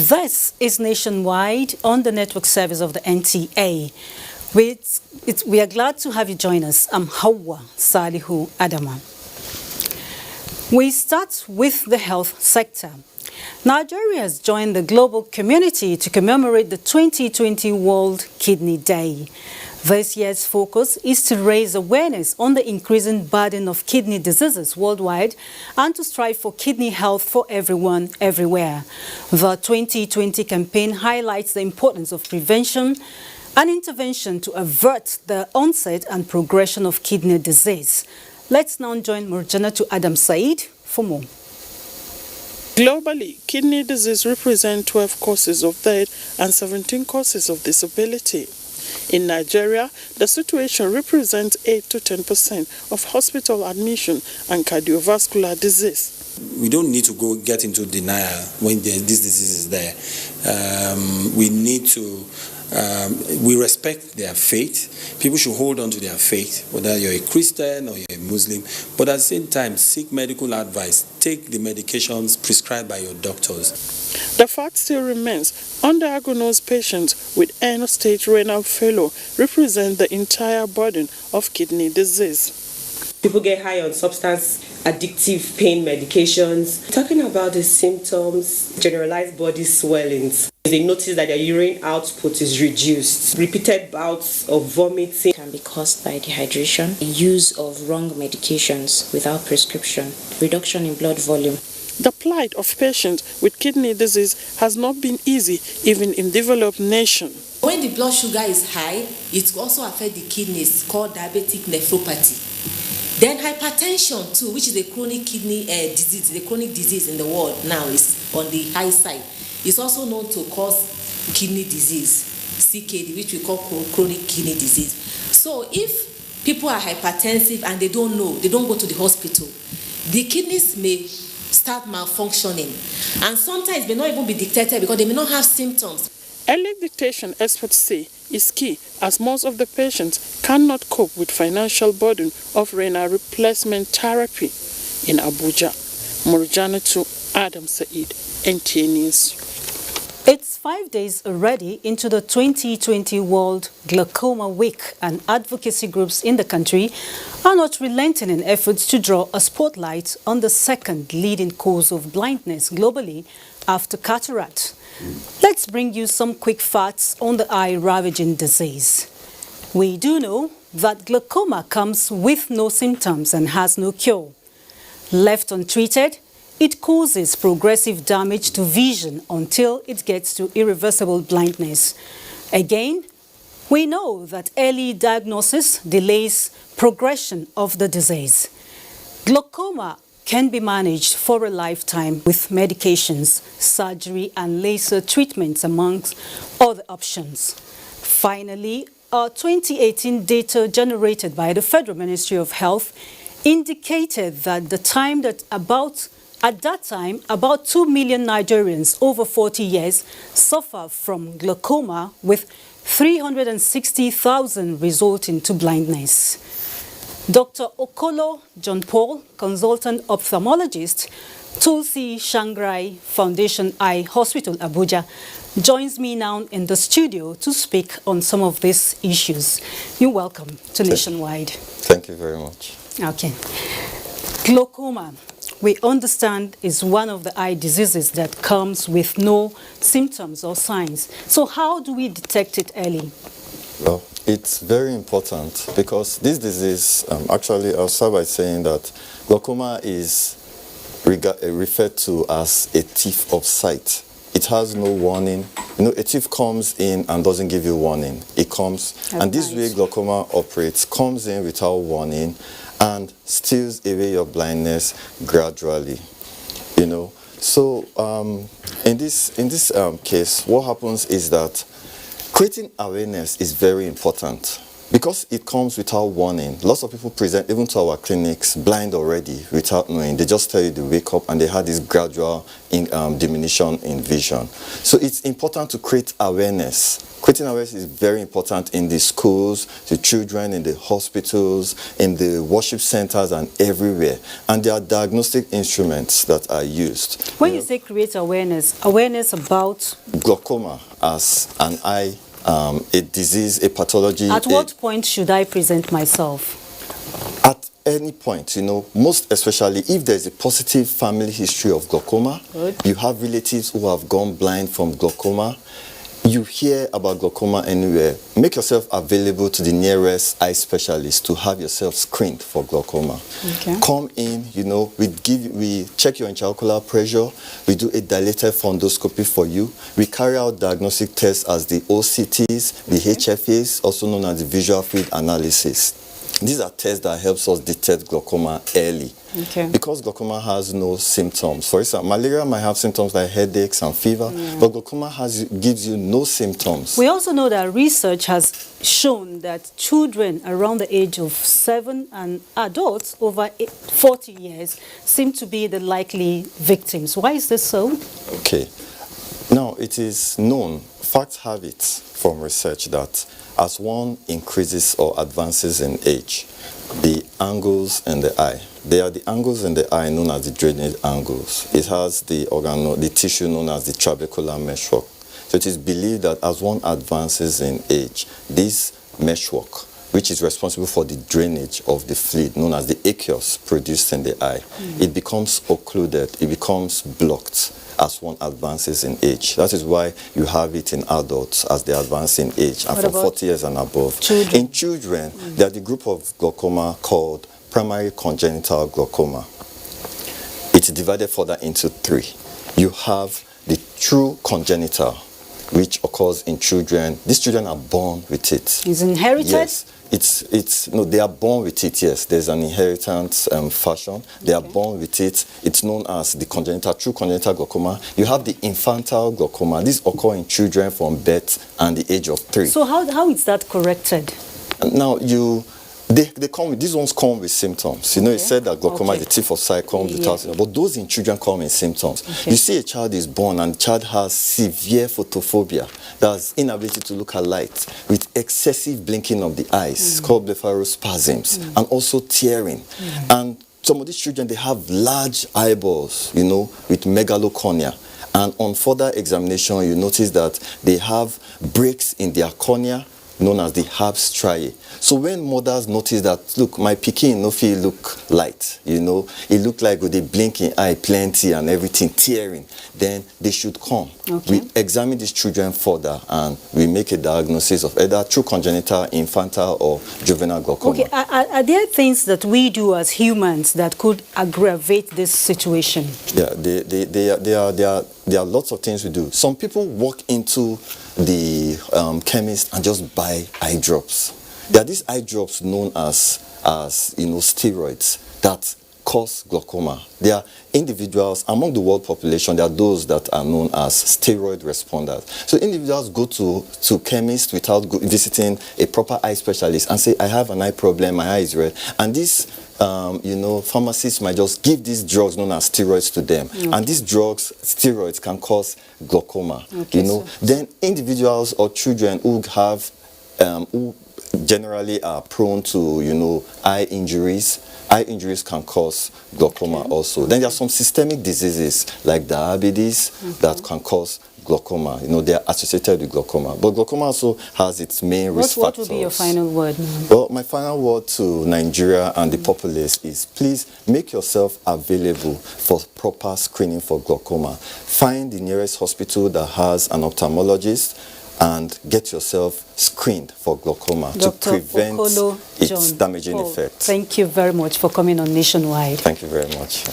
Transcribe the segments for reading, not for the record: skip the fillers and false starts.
This is Nationwide on the network service of the NTA. We are glad to have you join us. I'm Hawa Salihu Adama. We start with the health sector. Nigeria has joined the global community to commemorate the 2020 World Kidney Day. This year's focus is to raise awareness on the increasing burden of kidney diseases worldwide and to strive for kidney health for everyone, everywhere. The 2020 campaign highlights the importance of prevention and intervention to avert the onset and progression of kidney disease. Let's now join Murjanatu Adam Said for more. Globally, kidney disease represents 12 causes of death and 17 causes of disability. In Nigeria, the situation represents 8 to 10% of hospital admission and cardiovascular disease. We don't need to get into denial when this disease is there. We need to we respect their faith. People should hold on to their faith, whether you're a Christian or you're a Muslim, but at the same time, seek medical advice. Take the medications prescribed by your doctors. The fact still remains, undiagnosed patients with end-stage renal failure represent the entire burden of kidney disease. People get high on substance addictive pain medications. Talking about the symptoms, generalized body swellings. They notice that their urine output is reduced. Repeated bouts of vomiting can be caused by dehydration, use of wrong medications without prescription, reduction in blood volume. The plight of patients with kidney disease has not been easy even in developed nations. When the blood sugar is high, it also affects the kidneys, called diabetic nephropathy. Then hypertension too, which is a chronic kidney disease, the chronic disease in the world now is on the high side. It's also known to cause kidney disease, CKD, which we call chronic kidney disease. So if people are hypertensive and they don't know, they don't go to the hospital, the kidneys may start malfunctioning. And sometimes may not even be detected because they may not have symptoms. Early detection, experts say, is key as most of the patients cannot cope with financial burden of renal replacement therapy. In Abuja, Murjanatu Adam Said, NTA News. It's 5 days already into the 2020 World Glaucoma Week, and advocacy groups in the country are not relenting in efforts to draw a spotlight on the second leading cause of blindness globally after cataract. Let's bring you some quick facts on the eye-ravaging disease. We do know that glaucoma comes with no symptoms and has no cure. Left untreated, it causes progressive damage to vision until it gets to irreversible blindness. Again, we know that early diagnosis delays progression of the disease. Glaucoma can be managed for a lifetime with medications, surgery and laser treatments amongst other options. Finally, our 2018 data generated by the Federal Ministry of Health indicated that at that time, about 2 million Nigerians over 40 years suffer from glaucoma, with 360,000 resulting to blindness. Dr. Okolo John Paul, consultant ophthalmologist, Tulsi Shangrai Foundation Eye Hospital, Abuja, joins me now in the studio to speak on some of these issues. You're welcome to Nationwide. Thank you very much. Okay. Glaucoma, we understand, is one of the eye diseases that comes with no symptoms or signs. So how do we detect it early? Well, it's very important because this disease, actually I'll start by saying that glaucoma is referred to as a thief of sight. It has no warning. You know, a thief comes in and doesn't give you warning. It comes, and this way glaucoma operates, comes in without warning and steals away your blindness gradually, you know. So in this case, what happens is that creating awareness is very important. Because it comes without warning, lots of people present even to our clinics blind already without knowing. They just tell you they wake up and they had this gradual diminution in vision. So it's important to create awareness. Creating awareness is very important in the schools, the children, in the hospitals, in the worship centers and everywhere. And there are diagnostic instruments that are used. When you say create awareness about glaucoma as an eye a disease, a pathology. At what point should I present myself? At any point, you know, most especially if there's a positive family history of glaucoma, you have relatives who have gone blind from glaucoma, you hear about glaucoma anywhere, make yourself available to the nearest eye specialist to have yourself screened for glaucoma. Okay. Come in, you know, we check your intraocular pressure, we do a dilated fundoscopy for you, we carry out diagnostic tests as the OCTs, the HFAs, also known as the visual field analysis. These are tests that helps us detect glaucoma early. Okay. Because glaucoma has no symptoms. For instance, malaria might have symptoms like headaches and fever, but glaucoma gives you no symptoms. We also know that research has shown that children around the age of 7 and adults over 40 years seem to be the likely victims. Why is this so? Okay. Now, it is known, facts have it from research that as one increases or advances in age, the angles in the eye, they are the angles in the eye known as the drainage angles. It has the tissue known as the trabecular meshwork. So it is believed that as one advances in age, this meshwork, which is responsible for the drainage of the fluid known as the aqueous produced in the eye, it becomes occluded, it becomes blocked as one advances in age. That is why you have it in adults as they advance in age, and from 40 years and above. Children? In children, there are the group of glaucoma called primary congenital glaucoma. It's divided further into 3. You have the true congenital, which occurs in children. These children are born with it. Is it inherited? Yes. No, they are born with it, yes. There's an inheritance fashion. They are born with it. It's known as the true congenital glaucoma. You have the infantile glaucoma. These occur in children from birth and the age of 3. So how is that corrected? Now, they come with, these ones come with symptoms. You know, it said that glaucoma is the tip of sight comes without, but those in children come in symptoms. You see a child is born and the child has severe photophobia, that's inability to look at light, with excessive blinking of the eyes, called blepharospasms, and also tearing. And some of these children, they have large eyeballs, you know, with megalocornea. And on further examination, you notice that they have breaks in their cornea, known as the Herb's striae. So when mothers notice that, look, my pikin no fit look light, you know, it look like with a blinking eye, plenty and everything, tearing, then they should come. We examine these children further and we make a diagnosis of either true congenital, infantile or juvenile glaucoma. Okay, are there things that we do as humans that could aggravate this situation? Yeah, there are lots of things we do. Some people walk into the chemist and just buy eye drops. There are these eye drops known as steroids that cause glaucoma. There are individuals among the world population, there are those that are known as steroid responders. So individuals go to chemists without visiting a proper eye specialist and say, I have an eye problem, my eye is red. And these pharmacists might just give these drugs known as steroids to them. And these drugs, steroids, can cause glaucoma. Then individuals or children who have, who generally are prone to, eye injuries. Eye injuries can cause glaucoma also. Then there are some systemic diseases like diabetes that can cause glaucoma. They are associated with glaucoma. But glaucoma also has its main risk factors. What would be your final word now? Well, my final word to Nigeria and the populace is please make yourself available for proper screening for glaucoma. Find the nearest hospital that has an ophthalmologist and get yourself screened for glaucoma to prevent its damaging effect. Thank you very much for coming on Nationwide. Thank you very much.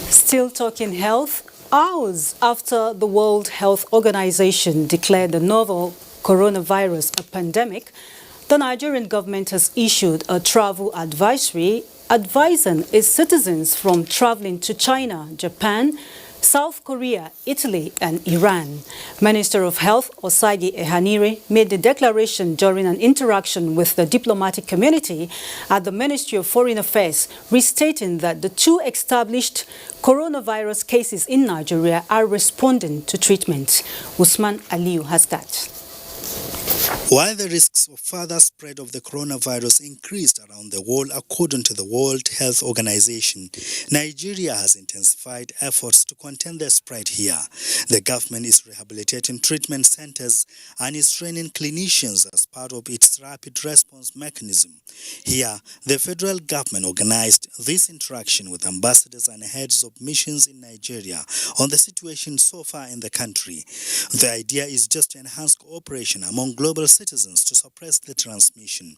Still talking health. Hours after the World Health Organization declared the novel coronavirus a pandemic, the Nigerian government has issued a travel advisory advising its citizens from traveling to China, Japan, South Korea, Italy and Iran. Minister of Health Osagi Ehanire made the declaration during an interaction with the diplomatic community at the Ministry of Foreign Affairs, restating that the 2 established coronavirus cases in Nigeria are responding to treatment. Usman Aliyu has that. While the risks of further spread of the coronavirus increased around the world according to the World Health Organization, Nigeria has intensified efforts to contain the spread here. The government is rehabilitating treatment centers and is training clinicians as part of its rapid response mechanism. Here, the federal government organized this interaction with ambassadors and heads of missions in Nigeria on the situation so far in the country. The idea is just to enhance cooperation among global citizens to suppress the transmission.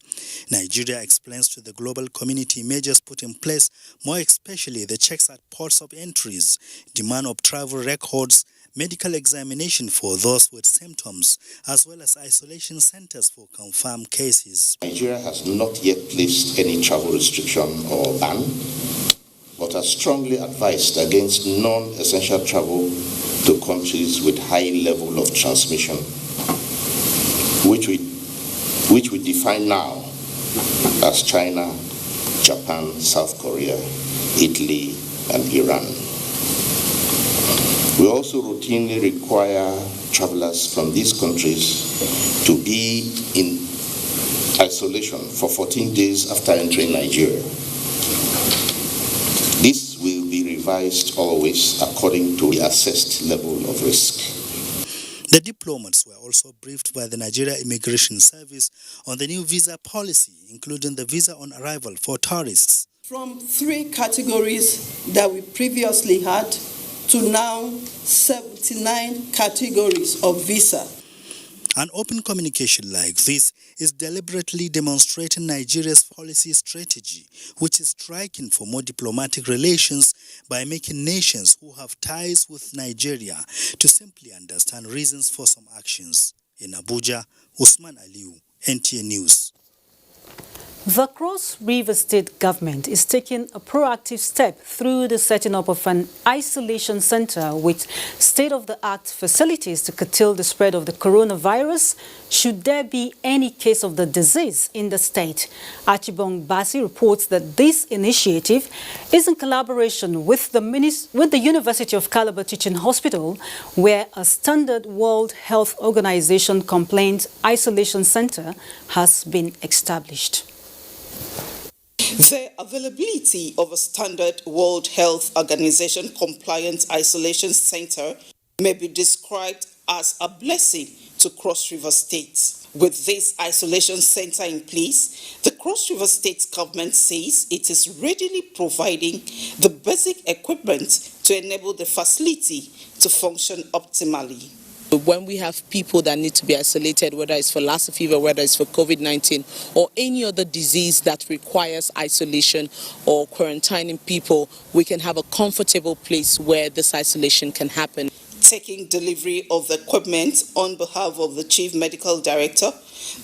Nigeria explains to the global community measures put in place, more especially the checks at ports of entries, demand of travel records, medical examination for those with symptoms, as well as isolation centers for confirmed cases. Nigeria has not yet placed any travel restriction or ban, but has strongly advised against non-essential travel to countries with high level of transmission, which we define now as China, Japan, South Korea, Italy, and Iran. We also routinely require travelers from these countries to be in isolation for 14 days after entering Nigeria. This will be revised always according to the assessed level of risk. The diplomats were also briefed by the Nigeria Immigration Service on the new visa policy, including the visa on arrival for tourists. From 3 categories that we previously had to now 79 categories of visa. An open communication like this is deliberately demonstrating Nigeria's policy strategy, which is striking for more diplomatic relations by making nations who have ties with Nigeria to simply understand reasons for some actions. In Abuja, Usman Aliyu, NTA News. The Cross River State government is taking a proactive step through the setting up of an isolation center with state-of-the-art facilities to curtail the spread of the coronavirus should there be any case of the disease in the state. Achibong Basi reports that this initiative is in collaboration with the University of Calabar Teaching Hospital, where a standard World Health Organization complaint isolation center has been established. The availability of a standard World Health Organization compliant isolation center may be described as a blessing to Cross River State. With this isolation center in place, the Cross River State government says it is readily providing the basic equipment to enable the facility to function optimally. When we have people that need to be isolated, whether it's for Lassa fever, whether it's for COVID-19 or any other disease that requires isolation or quarantining people, we can have a comfortable place where this isolation can happen. Taking delivery of the equipment on behalf of the Chief Medical Director,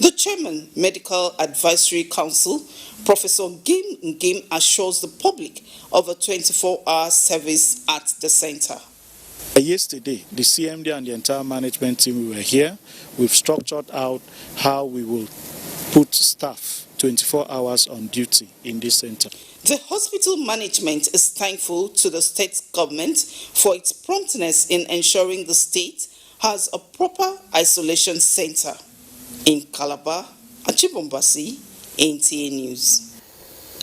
the Chairman, Medical Advisory Council, Professor Gim Ngim, assures the public of a 24-hour service at the center. Yesterday, the CMD and the entire management team were here. We've structured out how we will put staff 24 hours on duty in this center. The hospital management is thankful to the state government for its promptness in ensuring the state has a proper isolation center. In Calabar, Achibong Basi, NTA News.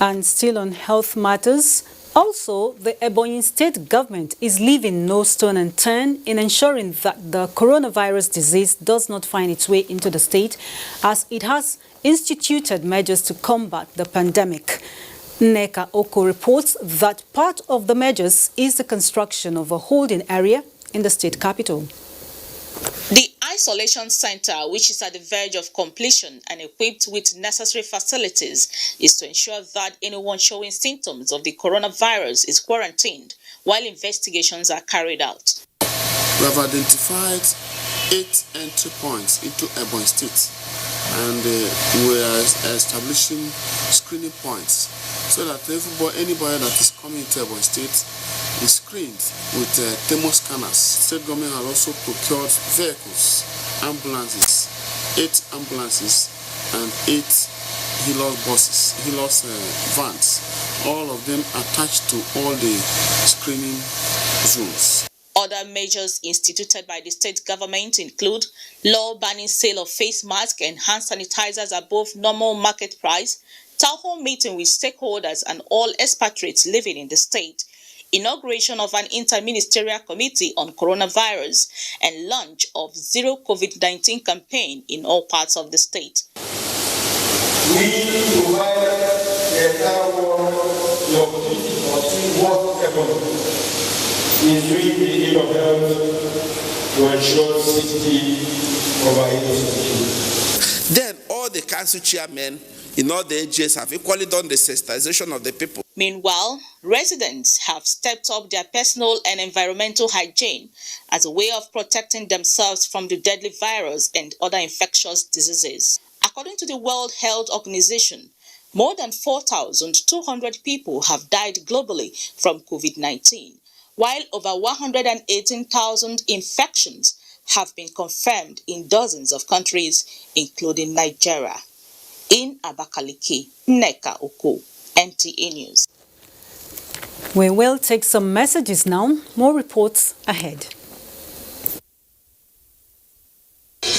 And still on health matters, also, the Ebonyi state government is leaving no stone unturned in ensuring that the coronavirus disease does not find its way into the state, as it has instituted measures to combat the pandemic. Nneka Oko reports that part of the measures is the construction of a holding area in the state capital. The isolation center, which is at the verge of completion and equipped with necessary facilities, is to ensure that anyone showing symptoms of the coronavirus is quarantined while investigations are carried out. We have identified 8 entry points into Ebonyi State, and we are establishing screening points so that anybody that is coming to Ebonyi State is screened with thermal scanners. State government has also procured vehicles, ambulances, 8 ambulances and 8 Hilux vans, all of them attached to all the screening zones. Other measures instituted by the state government include law banning sale of face masks and hand sanitizers above normal market price, town hall meeting with stakeholders and all expatriates living in the state, inauguration of an interministerial committee on coronavirus, and launch of Zero COVID-19 campaign in all parts of the state. We provide the entire world the opportunity for seeing what economy is doing the aid of health to ensure safety of our industry. Then all the council chairmen in all the AGs have equally done the sensitization of the people. Meanwhile, residents have stepped up their personal and environmental hygiene as a way of protecting themselves from the deadly virus and other infectious diseases. According to the World Health Organization, more than 4,200 people have died globally from COVID-19, while over 118,000 infections have been confirmed in dozens of countries, including Nigeria. In Abakaliki, Nneka Oko, NTA News. We will take some messages now. More reports ahead.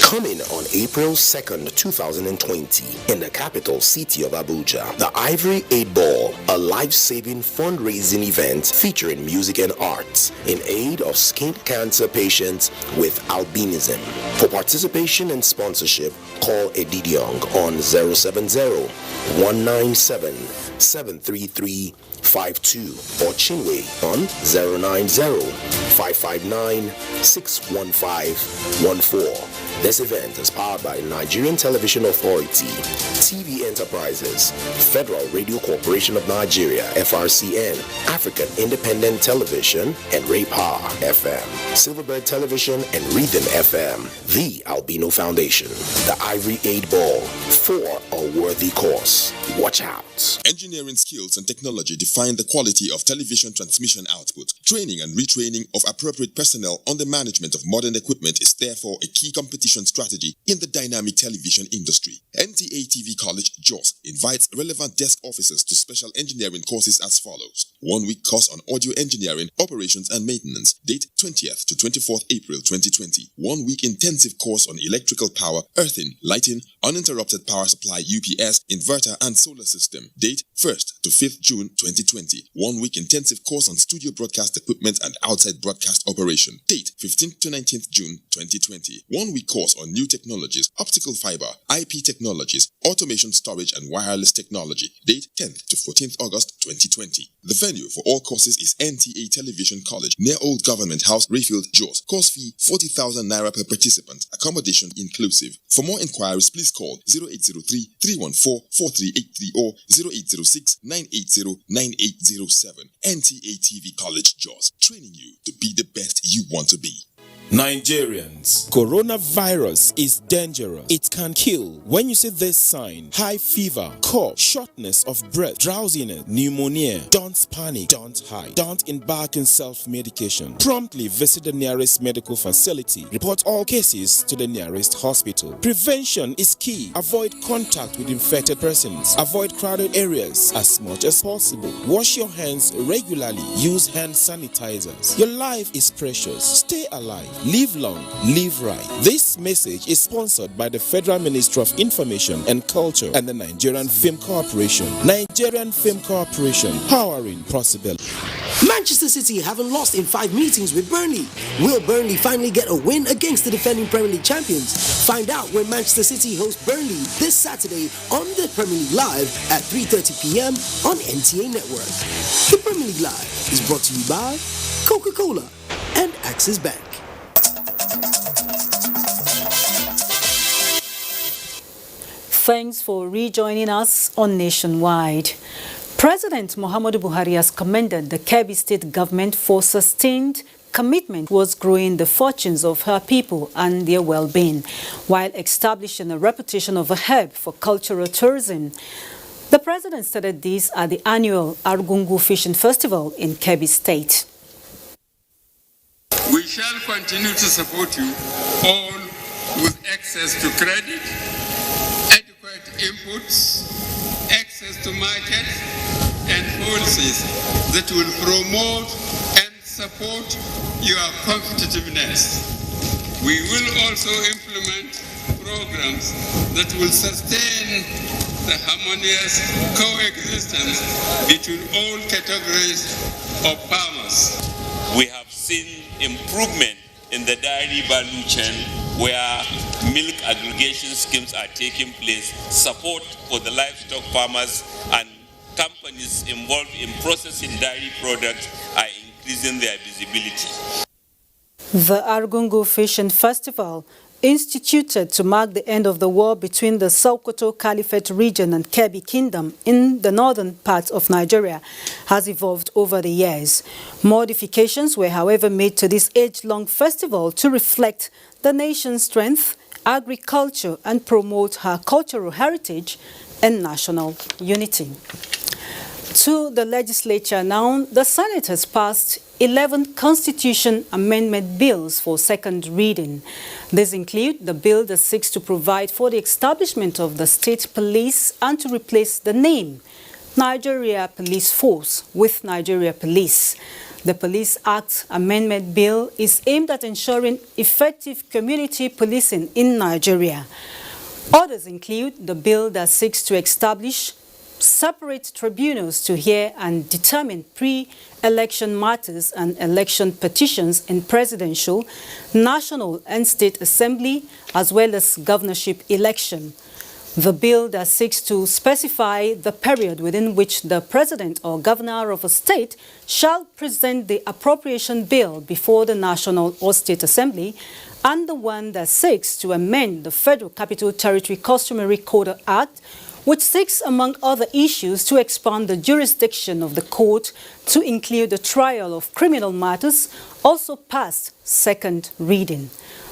Coming on April 2nd, 2020, in the capital city of Abuja, the Ivory 8 Ball, a life-saving fundraising event featuring music and arts in aid of skin cancer patients with albinism. For participation and sponsorship, call Edidiong on 070-197-73352 or Chinwe on 090-559-61514. This event is powered by Nigerian Television Authority, TV Enterprises, Federal Radio Corporation of Nigeria, FRCN, African Independent Television, and Ray Power FM, Silverbird Television, and Rhythm FM, the Albino Foundation, the Ivory 8 Ball, for a worthy cause. Watch out. Engineering skills and technology define the quality of television transmission output. Training and retraining of appropriate personnel on the management of modern equipment is therefore a key competition strategy in the dynamic television industry. NTA TV College, Jos, invites relevant desk officers to special engineering courses as follows. 1-week course on audio engineering, operations and maintenance, date 20th to 24th April 2020. 1-week intensive course on electrical power, earthing, lighting, uninterrupted power supply UPS, inverter and solar system, date 1st to 5th June 2020. 1-week intensive course on studio broadcast equipment and outside broadcast operation, date 15th to 19th June 2020. 1-week course on new technologies, optical fiber, IP technologies, automation storage and wireless technology, date 10th to 14th August 2020. The venue for all courses is NTA Television College near Old Government House, Rayfield, Jos. Course fee 40,000 naira per participant, accommodation inclusive. For more inquiries, please call 0803-314-4383 or 0806-980-9807. NTA TV College, Jos, training you to be the best you want to be. Nigerians, coronavirus is dangerous. It can kill. When you see this sign, high fever, cough, shortness of breath, drowsiness, pneumonia, don't panic, don't hide. Don't embark in self-medication. Promptly visit the nearest medical facility. Report all cases to the nearest hospital. Prevention is key. Avoid contact with infected persons. Avoid crowded areas as much as possible. Wash your hands regularly. Use hand sanitizers. Your life is precious. Stay alive. Live long, live right. This message is sponsored by the Federal Ministry of Information and Culture and the Nigerian Film Corporation. Nigerian Film Corporation, powering possibility. Manchester City haven't lost in 5 meetings with Burnley. Will Burnley finally get a win against the defending Premier League champions? Find out when Manchester City hosts Burnley this Saturday on the Premier League Live at 3:30 p.m. on NTA Network. The Premier League Live is brought to you by Coca-Cola and Axis Bank. Thanks for rejoining us on Nationwide. President Muhammadu Buhari has commended the Kebbi State government for sustained commitment towards growing the fortunes of her people and their well-being, while establishing a reputation of a hub for cultural tourism. The president stated this at the annual Argungu Fishing Festival in Kebbi State. We shall continue to support you all with access to credit, adequate inputs, access to markets, and policies that will promote and support your competitiveness. We will also implement programs that will sustain the harmonious coexistence between all categories of farmers. We have seen improvement in the dairy value chain where milk aggregation schemes are taking place, support for the livestock farmers and companies involved in processing dairy products are increasing their visibility. The Argungu Fishing Festival, instituted to mark the end of the war between the Sokoto Caliphate region and Kebbi Kingdom in the northern part of Nigeria, has evolved over the years. Modifications were, however, made to this age-long festival to reflect the nation's strength, agriculture, and promote her cultural heritage and national unity. To the legislature now, the Senate has passed 11 constitution amendment bills for second reading. These include the bill that seeks to provide for the establishment of the state police and to replace the name Nigeria Police Force with Nigeria Police. The Police Act Amendment Bill is aimed at ensuring effective community policing in Nigeria. Others include the bill that seeks to establish separate tribunals to hear and determine pre-election matters and election petitions in presidential, national and state assembly, as well as governorship election. The bill that seeks to specify the period within which the president or governor of a state shall present the appropriation bill before the national or state assembly, and the one that seeks to amend the Federal Capital Territory Customary Code Act, which seeks, among other issues, to expand the jurisdiction of the court to include the trial of criminal matters, also passed second reading.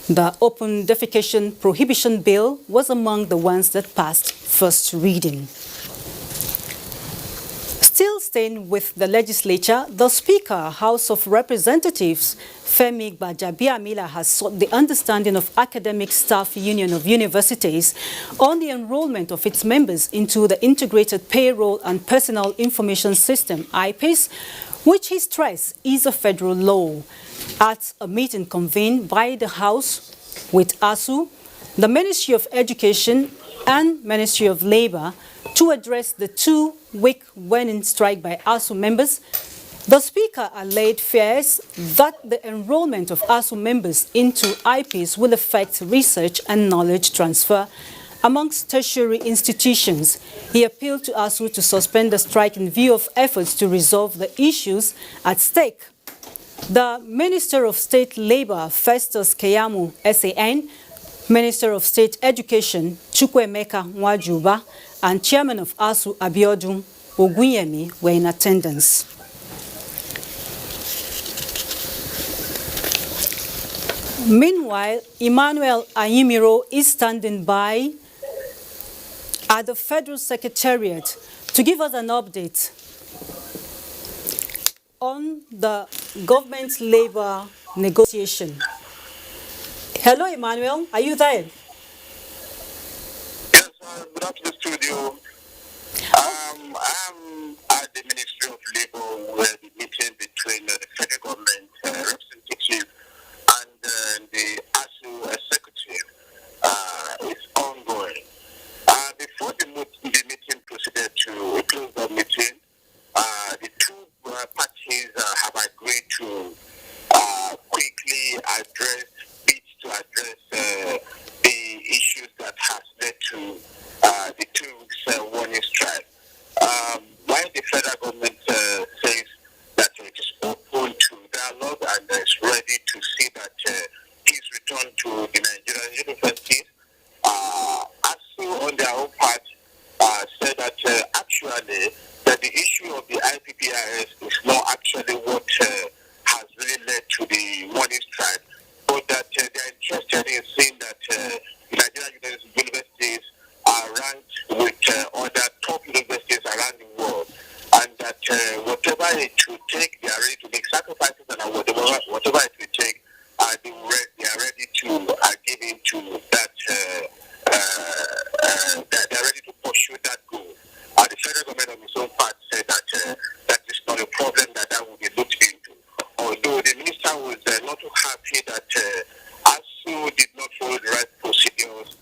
The Open Defecation Prohibition Bill was among the ones that passed first reading. Still staying with the legislature, the Speaker, House of Representatives, Femi Gbajabiamila, has sought the understanding of Academic Staff Union of Universities on the enrollment of its members into the Integrated Payroll and Personal Information System, IPIS, which he stressed is a federal law. At a meeting convened by the House with ASU, the Ministry of Education and Ministry of Labor to address the 2-week warning strike by ASU members, the Speaker allayed fears that the enrollment of ASU members into IPIS will affect research and knowledge transfer amongst tertiary institutions. He appealed to ASU to suspend the strike in view of efforts to resolve the issues at stake. The Minister of State Labor, Festus Keyamo, SAN, Minister of State Education, Chukwuemeka Nwajuba, and Chairman of ASU, Abiodun Ogunyemi, were in attendance. Meanwhile, Emmanuel Ayimiro is standing by at the Federal Secretariat to give us an update on the government labor negotiation. Hello, Emmanuel. Are you there? Yes, good afternoon, studio. I'm at the Ministry of Labor where the meeting between the federal government representative and the ASU executive is ongoing. Before the meeting proceeded to a closed meeting, the two parties have agreed to quickly address the issues that has led to the 2 weeks warning strike. While the federal government says that it is open to dialogue happy that ASU did not follow the right procedures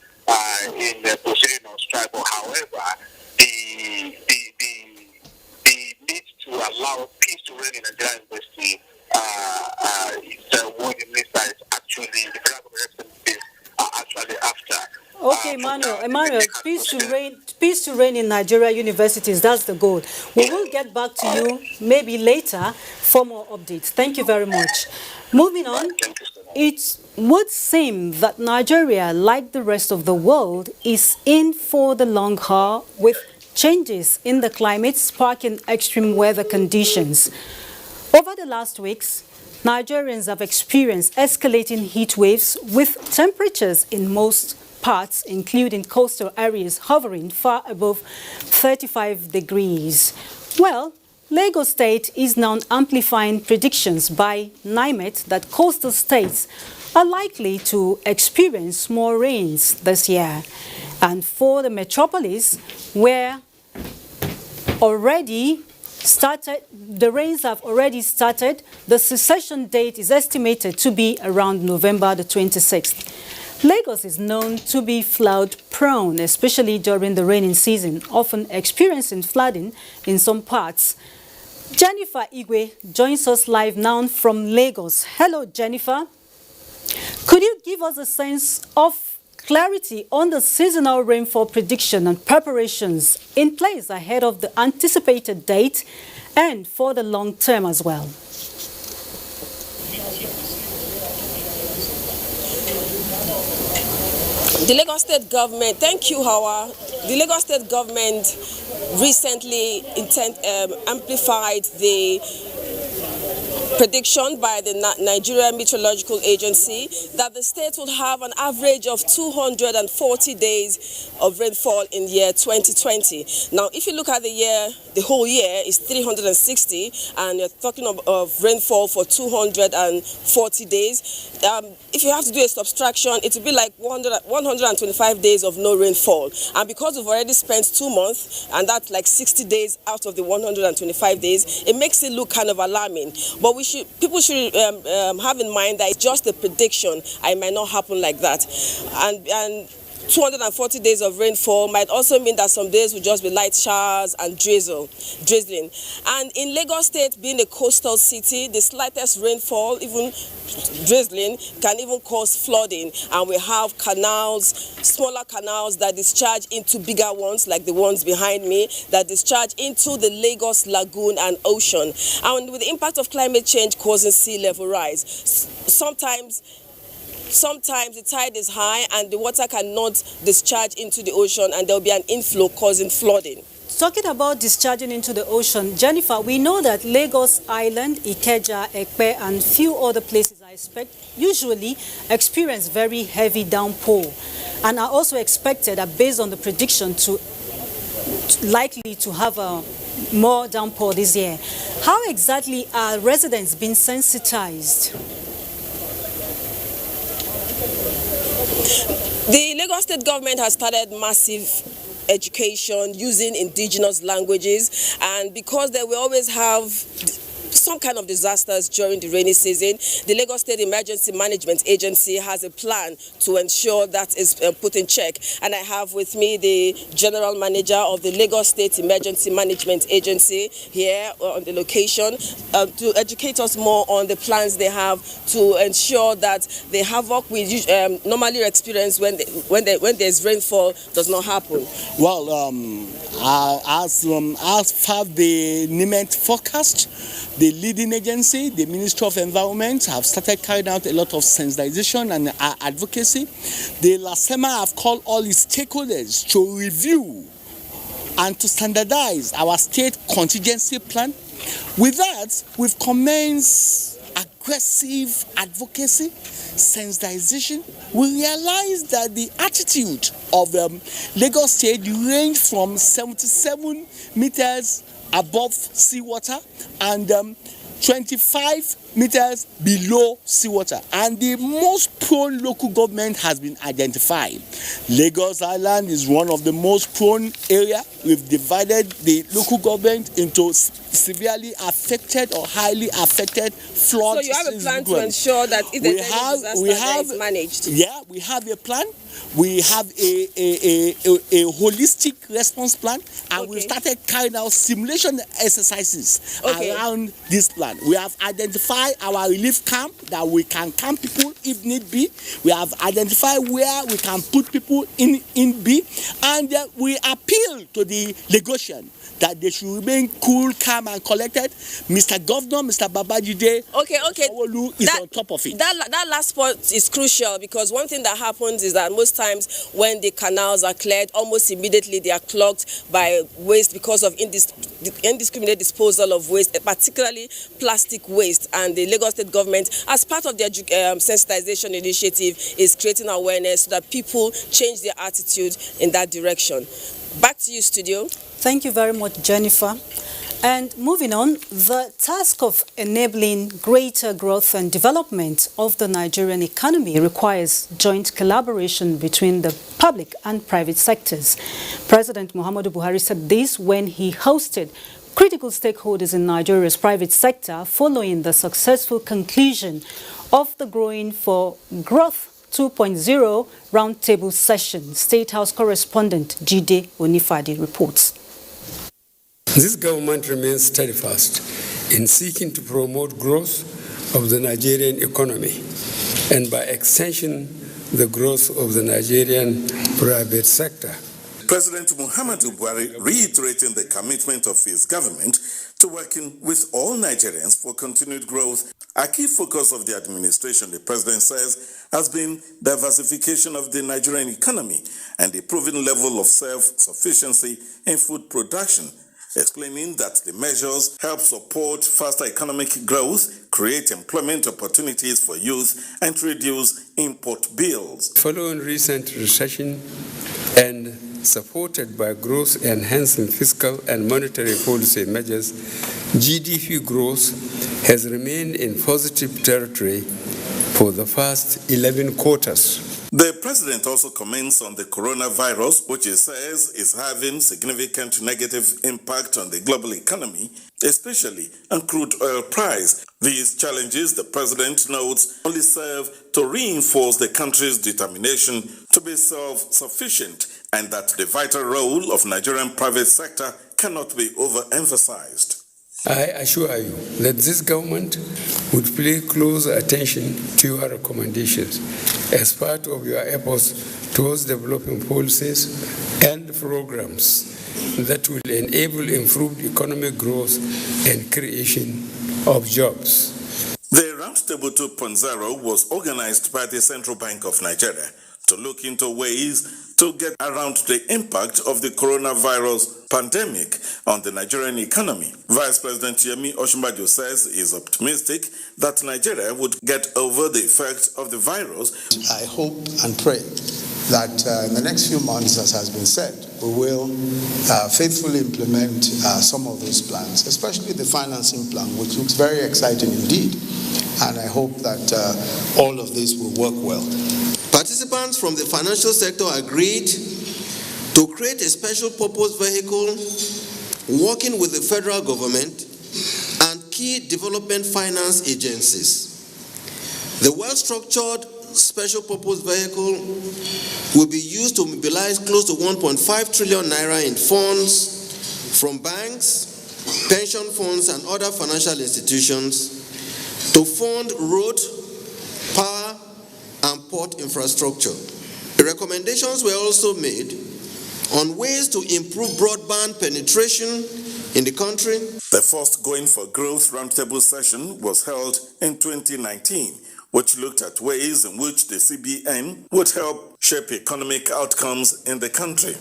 in proceeding on strike. But however, the need to allow peace to reign in Nigerian University is what the minister is actually, the federal government are actually after. Okay, Emmanuel, peace to reign in Nigeria universities, that's the goal. We will get back to you maybe later for more updates. Thank you very much. Moving on, it would seem that Nigeria, like the rest of the world, is in for the long haul with changes in the climate sparking extreme weather conditions. Over the last weeks, Nigerians have experienced escalating heat waves with temperatures in most parts, including coastal areas, hovering far above 35 degrees. Well, Lagos State is now amplifying predictions by NIMET that coastal states are likely to experience more rains this year. And for the metropolis, where the rains have already started, the cessation date is estimated to be around November the 26th. Lagos is known to be flood prone, especially during the rainy season, often experiencing flooding in some parts. Jennifer Igwe joins us live now from Lagos. Hello, Jennifer. Could you give us a sense of clarity on the seasonal rainfall prediction and preparations in place ahead of the anticipated date and for the long term as well? The Lagos State government, thank you, Howard. The Lagos State government recently amplified the prediction by the Nigeria Meteorological Agency that the state would have an average of 240 days of rainfall in the year 2020. Now, if you look at the whole year is 360, and you're talking of rainfall for 240 days. If you have to do a subtraction, it will be like 125 days of no rainfall. And because we've already spent 2 months, and that's like 60 days out of the 125 days, it makes it look kind of alarming. But people should have in mind that it's just a prediction, and it might not happen like that. And 240 days of rainfall might also mean that some days will just be light showers and drizzling. And in Lagos State, being a coastal city, the slightest rainfall, even drizzling, can even cause flooding. And we have canals, smaller canals that discharge into bigger ones, like the ones behind me, that discharge into the Lagos Lagoon and ocean. And with the impact of climate change causing sea level rise, sometimes the tide is high and the water cannot discharge into the ocean, and there will be an inflow causing flooding. Talking about discharging into the ocean, Jennifer, we know that Lagos Island, Ikeja, Ekpe, and few other places, I expect, usually experience very heavy downpour, and are also expected, based on the prediction, likely to have more downpour this year. How exactly are residents being sensitized? The Lagos State government has started massive education using indigenous languages, and because they will always have some kind of disasters during the rainy season, the Lagos State Emergency Management Agency has a plan to ensure that is put in check. And I have with me the General Manager of the Lagos State Emergency Management Agency here on the location to educate us more on the plans they have to ensure that the havoc we normally experience when there's rainfall does not happen. Well, as far the NIMET forecast, the leading agency, the Ministry of Environment, have started carrying out a lot of sensitization and advocacy. The LASEMA have called all its stakeholders to review and to standardize our state contingency plan. With that, we've commenced aggressive advocacy, sensitization. We realize that the altitude of Lagos State range from 77 meters above seawater, and 25 meters below seawater, and the most prone local government has been identified. Lagos Island is one of the most prone area. We've divided the local government into severely affected or highly affected flood. So you have a plan to ensure that if there's any disaster, that is managed? Yeah, we have a plan. We have a holistic response plan, and we started carrying out simulation exercises around this plan. We have identified our relief camp that we can camp people if need be. We have identified where we can put people in B, and we appeal to the Lagosian that they should remain cool, calm, and collected. Mr. Governor, Mr. Babajide Sanwo-Olu is on top of it. That last part is crucial, because one thing that happens is that most times when the canals are cleared, almost immediately they are clogged by waste because of indiscriminate disposal of waste, particularly plastic waste. And the Lagos State government, as part of their sensitization initiative, is creating awareness so that people change their attitude in that direction. Back to you, studio. Thank you very much, Jennifer. And moving on, the task of enabling greater growth and development of the Nigerian economy requires joint collaboration between the public and private sectors. President Muhammadu Buhari said this when he hosted critical stakeholders in Nigeria's private sector following the successful conclusion of the Growing for Growth 2.0 roundtable session. State House correspondent Jide Onifade reports. This government remains steadfast in seeking to promote growth of the Nigerian economy and, by extension, the growth of the Nigerian private sector. President Muhammadu Buhari reiterating the commitment of his government to working with all Nigerians for continued growth. A key focus of the administration, the president says, has been diversification of the Nigerian economy and the proven level of self-sufficiency in food production, explaining that the measures help support faster economic growth, create employment opportunities for youth, and reduce import bills. Following recent recession and supported by growth-enhancing fiscal and monetary policy measures, GDP growth has remained in positive territory for the first 11 quarters. The president also comments on the coronavirus, which he says is having significant negative impact on the global economy, especially on crude oil price. These challenges, the president notes, only serve to reinforce the country's determination to be self-sufficient, and that the vital role of Nigerian private sector cannot be overemphasized. I assure you that this government would pay close attention to your recommendations as part of your efforts towards developing policies and programs that will enable improved economic growth and creation of jobs. The Roundtable 2.0 was organized by the Central Bank of Nigeria to look into ways to get around the impact of the coronavirus pandemic on the Nigerian economy. Vice President Yemi Osinbajo says he is optimistic that Nigeria would get over the effect of the virus. I hope and pray that in the next few months, as has been said, we will faithfully implement some of those plans, especially the financing plan, which looks very exciting indeed. And I hope that all of this will work well. Participants from the financial sector agreed to create a special purpose vehicle working with the federal government and key development finance agencies. The well-structured special purpose vehicle will be used to mobilize close to 1.5 trillion naira in funds from banks, pension funds, and other financial institutions to fund road, power, and port infrastructure. The recommendations were also made on ways to improve broadband penetration in the country. The first Going for Growth Roundtable session was held in 2019, which looked at ways in which the CBN would help shape economic outcomes in the country.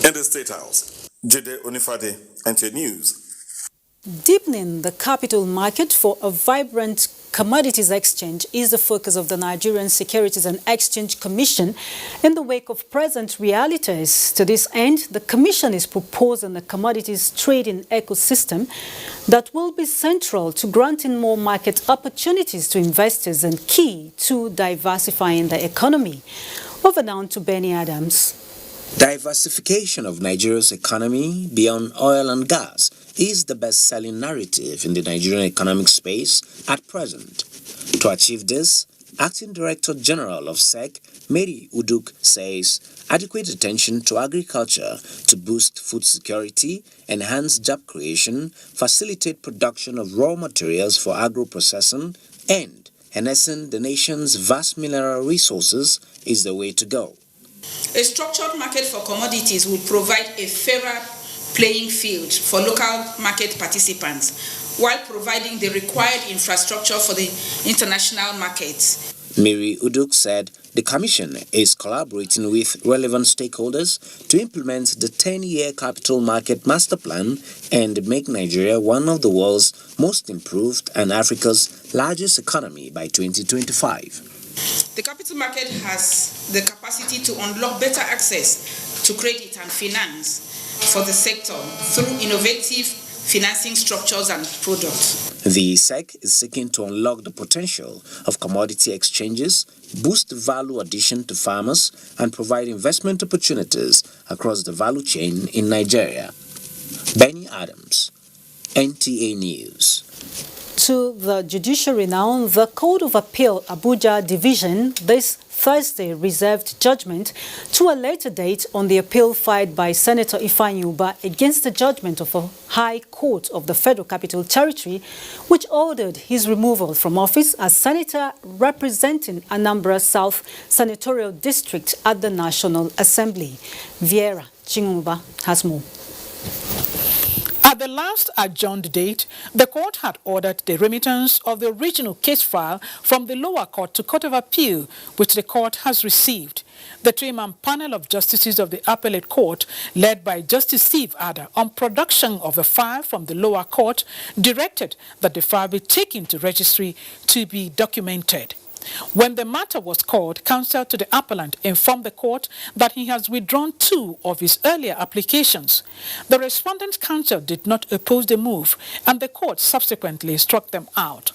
In the State House, Jide Onifade, NTA News. Deepening the capital market for a vibrant commodities exchange is the focus of the Nigerian Securities and Exchange Commission in the wake of present realities. To this end, the Commission is proposing a commodities trading ecosystem that will be central to granting more market opportunities to investors and key to diversifying the economy. Over now to Benny Adams. Diversification of Nigeria's economy beyond oil and gas is the best-selling narrative in the Nigerian economic space at present. To achieve this, Acting Director General of SEC, Mary Uduk, says adequate attention to agriculture to boost food security, enhance job creation, facilitate production of raw materials for agro-processing, and harnessing the nation's vast mineral resources is the way to go. A structured market for commodities will provide a fairer playing field for local market participants while providing the required infrastructure for the international markets. Mary Uduk said the Commission is collaborating with relevant stakeholders to implement the 10-year Capital Market Master Plan and make Nigeria one of the world's most improved and Africa's largest economy by 2025. The capital market has the capacity to unlock better access to credit and finance for the sector through innovative financing structures and products. The SEC is seeking to unlock the potential of commodity exchanges, boost value addition to farmers, and provide investment opportunities across the value chain in Nigeria. Benny Adams, NTA News. To the judiciary now, the Court of Appeal Abuja Division this Thursday reserved judgment to a later date on the appeal filed by Senator Ifeanyi Ubah against the judgment of a High Court of the Federal Capital Territory, which ordered his removal from office as senator representing Anambra South Senatorial District at the National Assembly. Viera Chinguba has more. At the last adjourned date, the court had ordered the remittance of the original case file from the lower court to Court of Appeal, which the court has received. The three-man panel of justices of the appellate court, led by Justice Steve Adder, on production of the file from the lower court, directed that the file be taken to registry to be documented. When the matter was called, counsel to the appellant informed the court that he has withdrawn 2 of his earlier applications. The respondent's counsel did not oppose the move, and the court subsequently struck them out.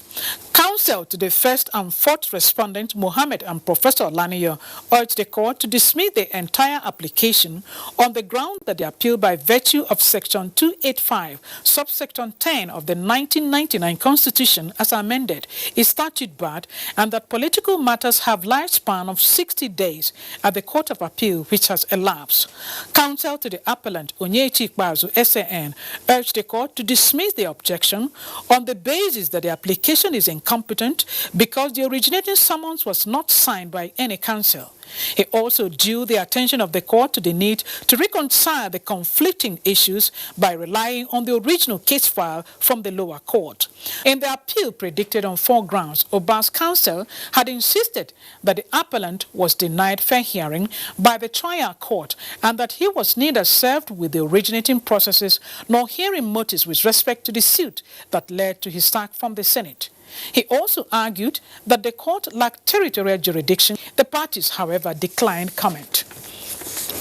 Counsel to the first and fourth respondent, Mohammed and Professor Laniyo, urged the court to dismiss the entire application on the ground that the appeal by virtue of Section 285, subsection 10 of the 1999 Constitution as amended is statute barred, and that political matters have lifespan of 60 days at the Court of Appeal, which has elapsed. Counsel to the appellant, Onyechi Ikpeazu, SAN, urged the court to dismiss the objection on the basis that the application is incompetent because the originating summons was not signed by any counsel. He also drew the attention of the court to the need to reconcile the conflicting issues by relying on the original case file from the lower court. In the appeal predicted on 4 grounds, Ubah's counsel had insisted that the appellant was denied fair hearing by the trial court and that he was neither served with the originating processes nor hearing motives with respect to the suit that led to his sack from the Senate. He also argued that the court lacked territorial jurisdiction. The parties, however, declined comment.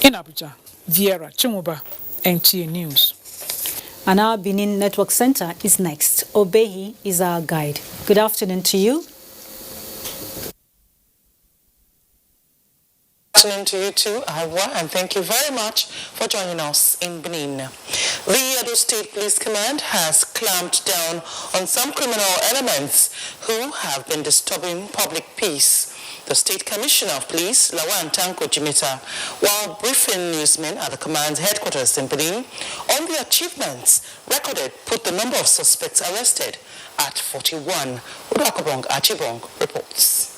In Abuja, Viera Chumuba, NTA News. And our Benin Network Center is next. Obehi is our guide. Good afternoon to you. Good afternoon to you too, Awa, and thank you very much for joining us in Benin. The Edo State Police Command has clamped down on some criminal elements who have been disturbing public peace. The State Commissioner of Police, Lawan Tanko Jimita, while briefing newsmen at the command's headquarters in Benin on the achievements recorded, put the number of suspects arrested at 41. Udakobong Achibong reports.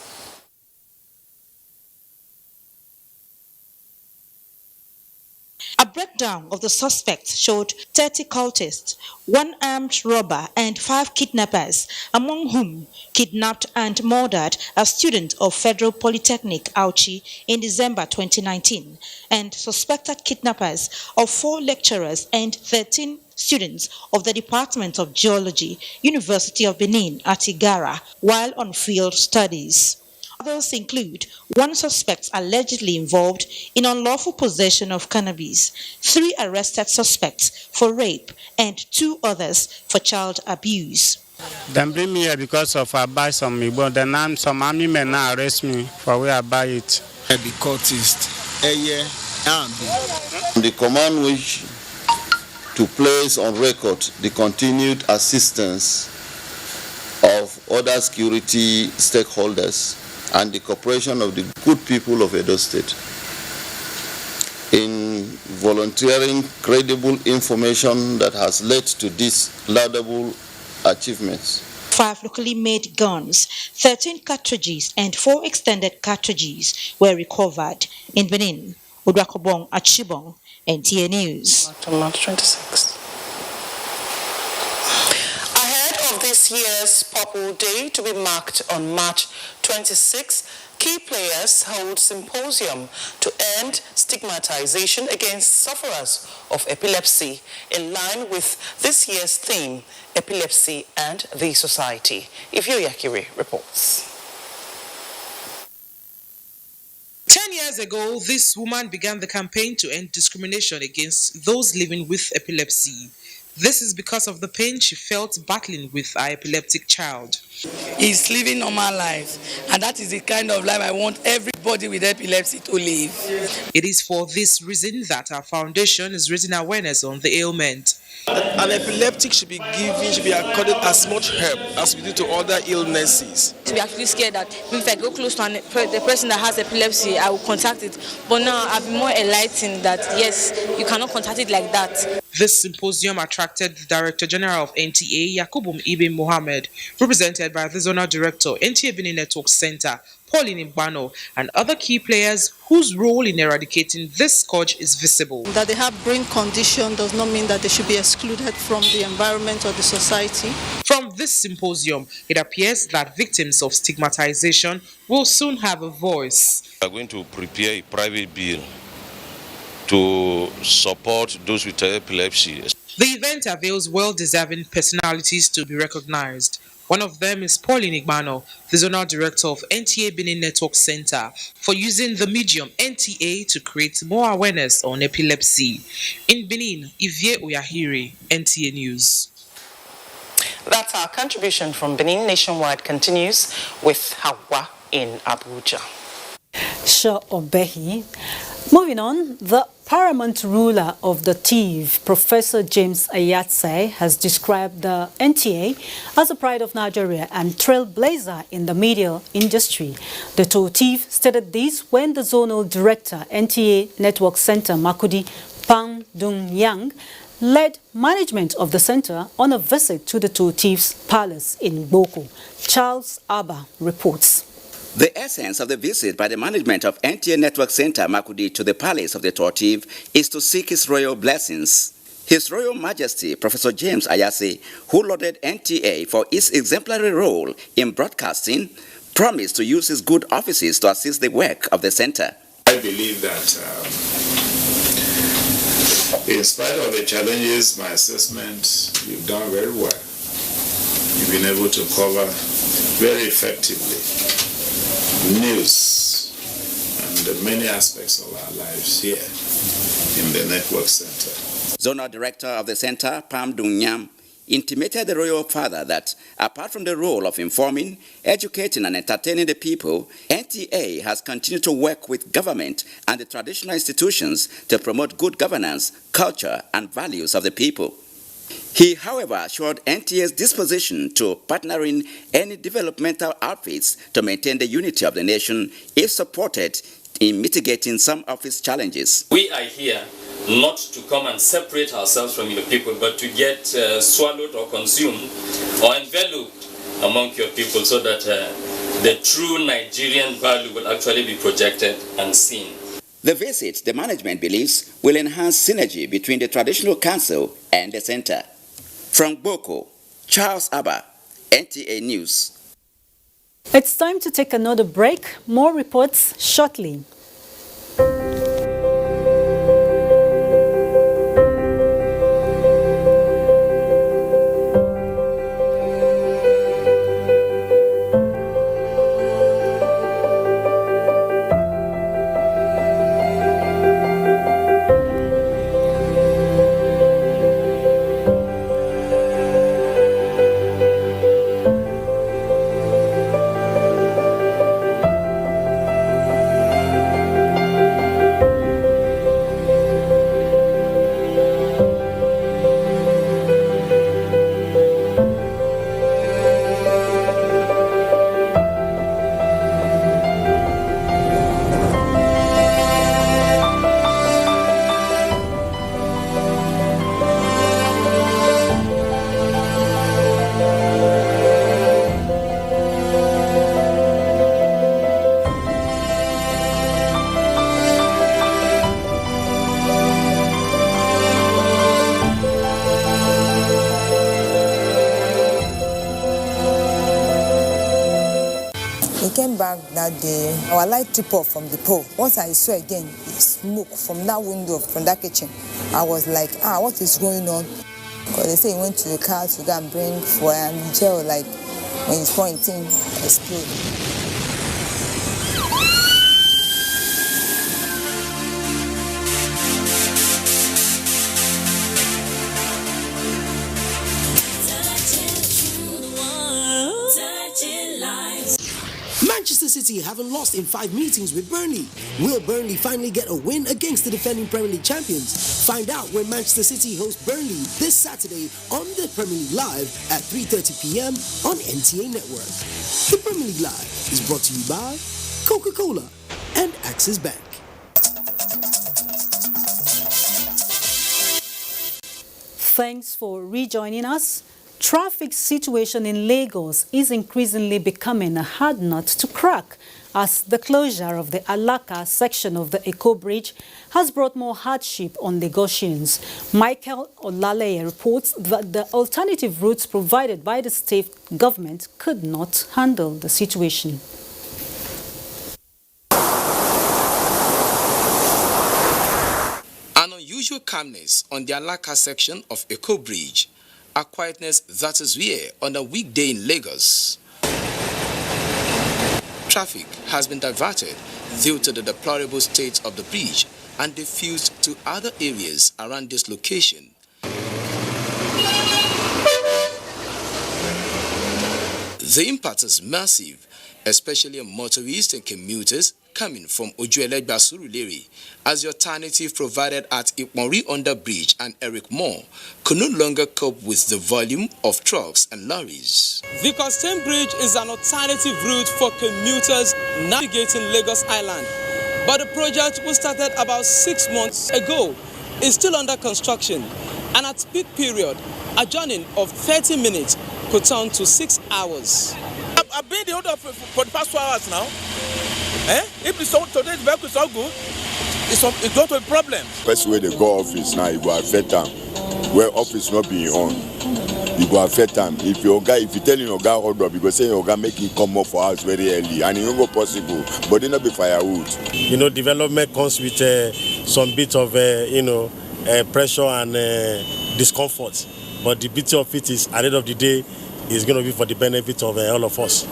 A breakdown of the suspects showed 30 cultists, 1 armed robber and 5 kidnappers, among whom kidnapped and murdered a student of Federal Polytechnic, Auchi, in December 2019, and suspected kidnappers of 4 lecturers and 13 students of the Department of Geology, University of Benin at Igara, while on field studies. Others include 1 suspect allegedly involved in unlawful possession of cannabis, 3 arrested suspects for rape, and 2 others for child abuse. They bring me here because of I buy some Igbo. Then some army men now arrest me for where I buy it. The cultist, the command which to place on record the continued assistance of other security stakeholders and the cooperation of the good people of Edo State in volunteering credible information that has led to these laudable achievements. 5 locally made guns, 13 cartridges and 4 extended cartridges were recovered in Benin. Udrakobong Achibong, NTA News. March 26th. Ahead of this year's Purple Day to be marked on March 26th, key players hold symposium to end stigmatization against sufferers of epilepsy in line with this year's theme, Epilepsy and the Society. Ifyo Yakiri reports. 10 years ago, this woman began the campaign to end discrimination against those living with epilepsy. This is because of the pain she felt battling with her epileptic child. He's living normal life, and that is the kind of life I want everybody with epilepsy to live. It is for this reason that our foundation is raising awareness on the ailment. An epileptic should be accorded as much help as we do to other illnesses. We are actually scared that if I go close to the person that has epilepsy, I will contact it. But now I've been more enlightened that yes, you cannot contact it like that. This symposium attracted the Director General of NTA, Yakubum Ibn Mohammed, represented by the Zonal Director, NTA Benin Network Center, Pauline Igbano, and other key players whose role in eradicating this scourge is visible. That they have brain condition does not mean that they should be excluded from the environment or the society. From this symposium, it appears that victims of stigmatization will soon have a voice. We are going to prepare a private bill to support those with epilepsy. The event avails well-deserving personalities to be recognized. One of them is Pauline Igbano, the Zonal Director of NTA Benin Network Center, for using the medium NTA to create more awareness on epilepsy. In Benin, Ivye Oyahiri, NTA News. That's our contribution from Benin. Nationwide continues with Hawa in Abuja. Sure, Obehi. Moving on, the paramount ruler of the TIV, Professor James Ayatse, has described the NTA as a pride of Nigeria and trailblazer in the media industry. The TIV stated this when the Zonal Director, NTA Network Center, Makudi Pang Dung Yang, led management of the center on a visit to the TIV's palace in Boko. Charles Abba reports. The essence of the visit by the management of NTA Network Center Makudi to the palace of the TIV is to seek his royal blessings. His Royal Majesty, Professor James Ayase, who lauded NTA for its exemplary role in broadcasting, promised to use his good offices to assist the work of the center. I believe that in spite of the challenges, my assessment, you've done very well. You've been able to cover very effectively news and the many aspects of our lives here in the network center. Zonal Director of the center, Pam Dung Nyam, intimated the royal father that apart from the role of informing, educating and entertaining the people, NTA has continued to work with government and the traditional institutions to promote good governance, culture and values of the people. He, however, assured NTA's disposition to partnering any developmental outfits to maintain the unity of the nation if supported in mitigating some of its challenges. We are here not to come and separate ourselves from your people, but to get swallowed or consumed or enveloped among your people so that the true Nigerian value will actually be projected and seen. The visit, the management believes, will enhance synergy between the traditional council and the center. From Boko, Charles Abba, NTA News. It's time to take another break. More reports shortly. Came back that day, our light tripped off from the pole. Once I saw again smoke from that window, from that kitchen, I was like, what is going on? Because they say he went to the car to go and bring for and gel, like when he's pointing, explode. Manchester City haven't lost in 5 meetings with Burnley. Will Burnley finally get a win against the defending Premier League champions? Find out when Manchester City hosts Burnley this Saturday on the Premier League Live at 3:30 p.m. on NTA Network. The Premier League Live is brought to you by Coca-Cola and Axis Bank. Thanks for rejoining us. Traffic situation in Lagos is increasingly becoming a hard nut to crack as the closure of the Alaka section of the Eko Bridge has brought more hardship on Lagosians. Michael Olaleye reports that the alternative routes provided by the state government could not handle the situation. An unusual calmness on the Alaka section of Eko Bridge, a quietness that is rare on a weekday in Lagos. Traffic has been diverted due to the deplorable state of the bridge and diffused to other areas around this location. The impact is massive, especially on motorists and commuters coming from Ojuelegba Surulere, as the alternative provided at Ipmori Under Bridge and Eric Moore could no longer cope with the volume of trucks and lorries. The Costain Bridge is an alternative route for commuters navigating Lagos Island, but the project, which started about 6 months ago, is still under construction, and at peak period, a journey of 30 minutes could turn to 6 hours. I've been the order for the past 2 hours now. If it's so, today's vehicle is so good, it's going to be a problem. First way they go office now, you go affect them. Where office not being on, you go affect them. If you tell your guy hold up, because say your guy make it come up for us very early, and it won't go possible. But it not be firewood. You know, development comes with some bit of pressure and discomfort. But the beauty of it is, at the end of the day, is going to be for the benefit of all of us.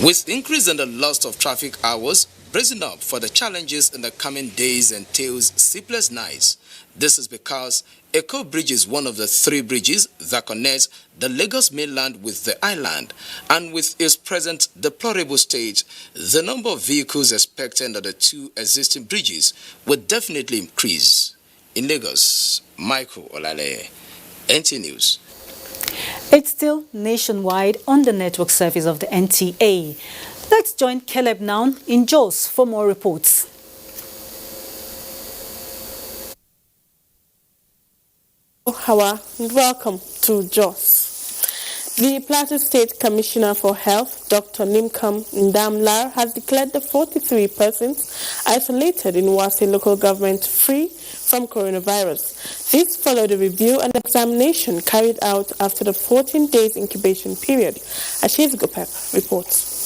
With increase in the loss of traffic hours, bracing up for the challenges in the coming days entails sleepless nights. This is because Eko Bridge is one of the 3 bridges that connects the Lagos mainland with the island, and with its present deplorable state, the number of vehicles expected under the 2 existing bridges will definitely increase. In Lagos, Michael Olaleye, NTA News. It's still nationwide on the network service of the NTA. Let's join Caleb now in Jos for more reports. Welcome to Jos. The Plateau State Commissioner for Health, Dr. Nimkam Ndamlar, has declared the 43 persons isolated in Wase local government free from coronavirus. This followed a review and examination carried out after the 14 days incubation period. Ashiz Gopep reports.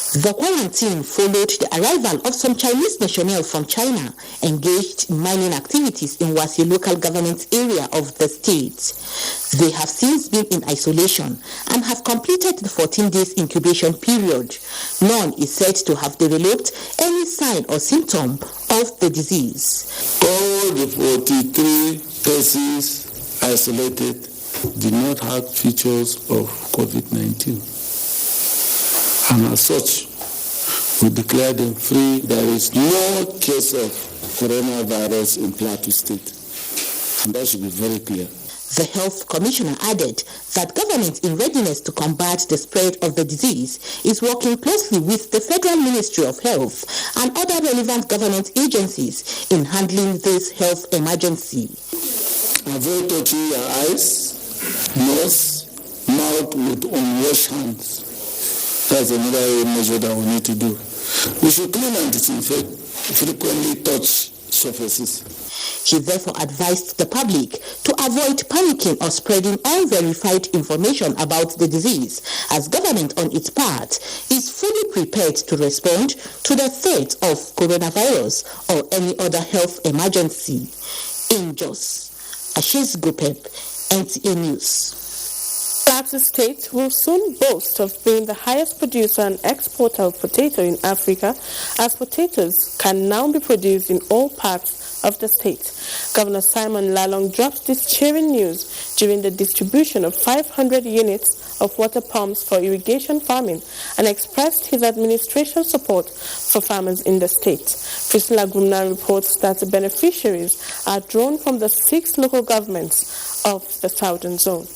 The quarantine followed the arrival of some Chinese nationals from China engaged in mining activities in Wase local government area of the state. They have since been in isolation and have completed the 14 days incubation period. None is said to have developed any sign or symptom of the disease. All the 43 persons isolated did not have features of COVID-19. And as such, we declare them free. There is no case of coronavirus in Plateau State. And that should be very clear. The Health Commissioner added that government in readiness to combat the spread of the disease is working closely with the Federal Ministry of Health and other relevant government agencies in handling this health emergency. Avoid touching your eyes, nose, mouth with unwashed hands. That's another measure that we need to do. We should clean and disinfect, frequently touch surfaces. He therefore advised the public to avoid panicking or spreading unverified information about the disease, as government on its part is fully prepared to respond to the threat of coronavirus or any other health emergency. In Jos, Ashiz Gopep, NTA News. Plateau State will soon boast of being the highest producer and exporter of potato in Africa, as potatoes can now be produced in all parts of the state. Governor Simon Lalong dropped this cheering news during the distribution of 500 units of water pumps for irrigation farming and expressed his administration's support for farmers in the state. Priscilla Gumna reports that the beneficiaries are drawn from the 6 local governments of the southern zone.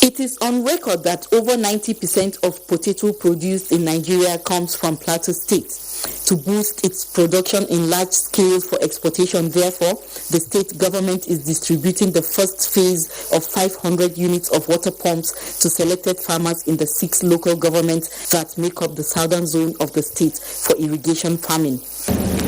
It is on record that over 90% of potato produced in Nigeria comes from Plateau State. To boost its production in large scale for exportation, therefore, the state government is distributing the first phase of 500 units of water pumps to selected farmers in the 6 local governments that make up the southern zone of the state for irrigation farming.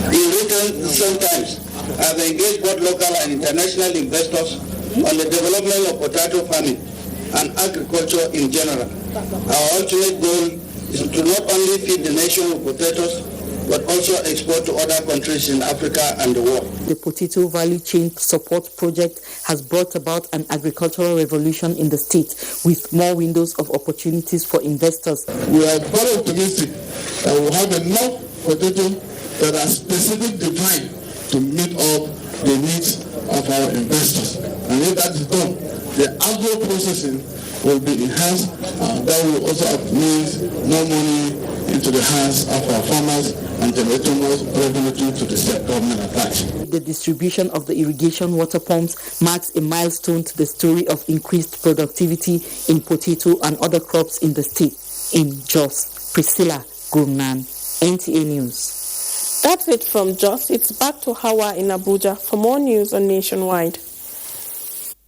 In return, sometimes I've engaged both local and international investors on the development of potato farming and agriculture in general. Our ultimate goal is to not only feed the nation with potatoes, but also export to other countries in Africa and the world. The Potato Value Chain Support Project has brought about an agricultural revolution in the state with more windows of opportunities for investors. We are very optimistic that we will have enough potato that are specifically designed to meet up the needs of our investors. And if that is done, the agro-processing will be enhanced, and that will also mean more money into the hands of our farmers and generating more revenue to the state government at large. The distribution of the irrigation water pumps marks a milestone to the story of increased productivity in potato and other crops in the state. In Jos, Priscilla Gumnan, NTA News. That's it from Jos. It's back to Hawa in Abuja for more news on Nationwide.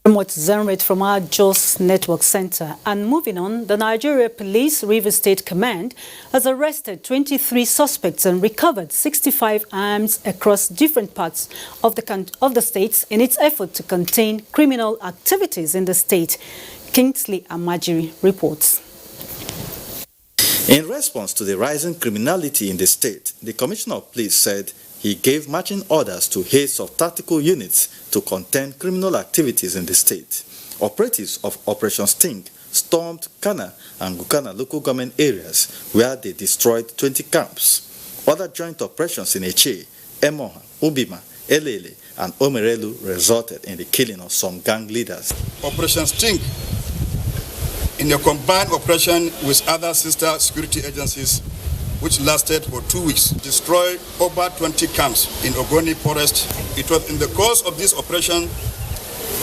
Remote Zenrit from our Jos Network Center. And moving on, the Nigeria Police Rivers State Command has arrested 23 suspects and recovered 65 arms across different parts of the state in its effort to contain criminal activities in the state. Kingsley Amajiri reports. In response to the rising criminality in the state, the Commissioner of Police said he gave marching orders to heads of tactical units to contain criminal activities in the state. Operatives of Operation Sting stormed Kana and Gukana local government areas where they destroyed 20 camps. Other joint operations in Eche, Emoha, Ubima, Elele, and Omerelu resulted in the killing of some gang leaders. Operation Sting, in a combined operation with other sister security agencies, which lasted for 2 weeks, destroyed over 20 camps in Ogoni Forest. It was in the course of this operation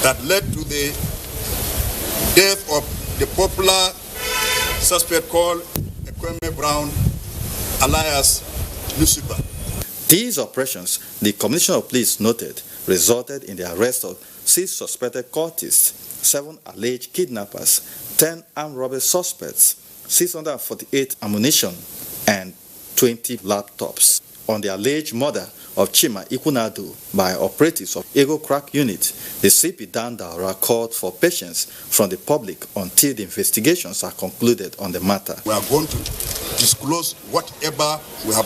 that led to the death of the popular suspect called Ekweme Brown, alias Lucifer. These operations, the Commissioner of Police noted, resulted in the arrest of 6 suspected cultists 7 alleged kidnappers, 10 armed robbery suspects, 648 ammunition, and 20 laptops. On the alleged murder of Chima Ikunadu by operatives of Ego Crack Unit, the CP Dandaura called for patience from the public until the investigations are concluded on the matter. We are going to disclose whatever we have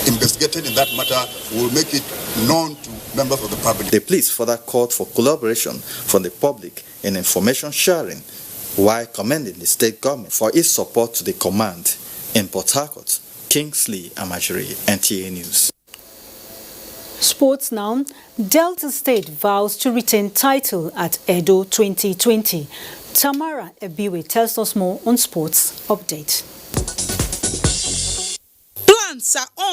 investigated in that matter. We will make it known to members of the public. The police further called for collaboration from the public in information sharing, while commending the state government for its support to the command. In Port Harcourt, Kingsley Amajiri, NTA News. Sports now. Delta State vows to retain title at Edo 2020. Tamara Ebiwe tells us more on Sports Update. Plans are on